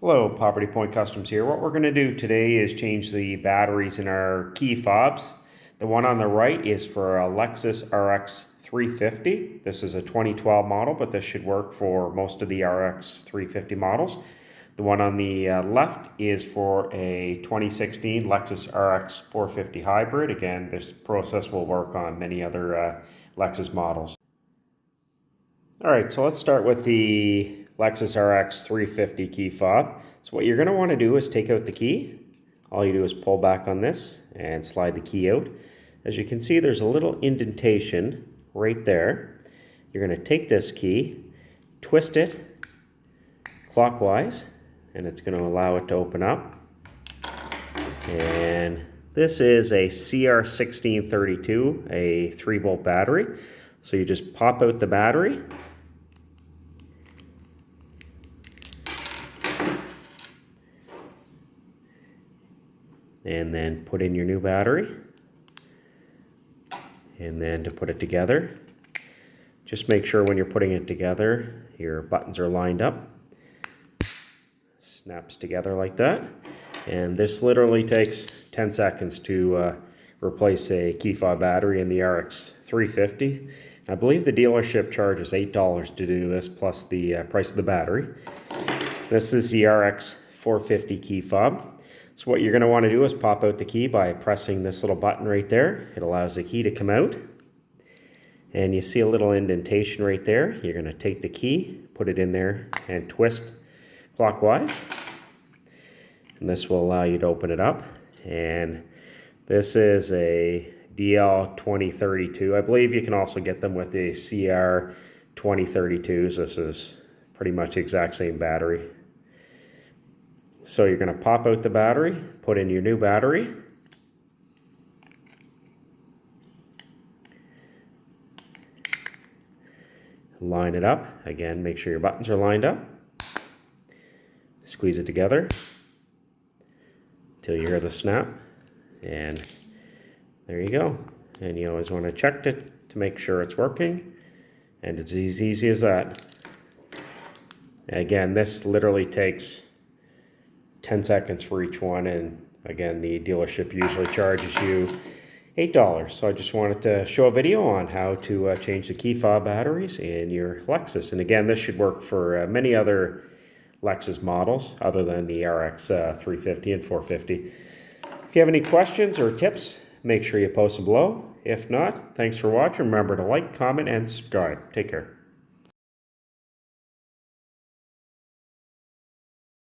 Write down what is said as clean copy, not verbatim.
Hello, Poverty Point Customs here. What we're going to do today is change the batteries in our key fobs. The one on the right is for a Lexus RX350. This is a 2012 model, but this should work for most of the RX350 models. The one on the left is for a 2016 Lexus RX450 hybrid. Again, this process will work on many other Lexus models. Alright, so let's start with the Lexus RX350 key fob. So what you're going to want to do is take out the key. All you do is pull back on this and slide the key out. As you can see, there's a little indentation right there. You're going to take this key, twist it clockwise, and it's going to allow it to open up. And this is a CR1632, a 3-volt battery. So you just pop out the battery. And then put in your new battery. And then to put it together, just make sure when you're putting it together, your buttons are lined up. Snaps together like that. And this literally takes 10 seconds to replace a key fob battery in the RX350. I believe the dealership charges $8 to do this plus the price of the battery. This is the RX450 key fob. So what you're going to want to do is pop out the key by pressing this little button right there. It allows the key to come out. And you see a little indentation right there. You're going to take the key, put it in there, and twist clockwise. And this will allow you to open it up. And this is a DL2032. I believe you can also get them with the CR2032s. This is pretty much the exact same battery. So you're going to pop out the battery, put in your new battery. Line it up. Again, make sure your buttons are lined up. Squeeze it together until you hear the snap. And there you go. And you always want to check it to make sure it's working. And it's as easy as that. Again, this literally takes 10 seconds for each one, and again, the dealership usually charges you $8. So I just wanted to show a video on how to change the key fob batteries in your Lexus. And again, this should work for many other Lexus models other than the RX350 and 450. If you have any questions or tips, make sure you post them below. If not, thanks for watching. Remember to like, comment, and subscribe. Take care.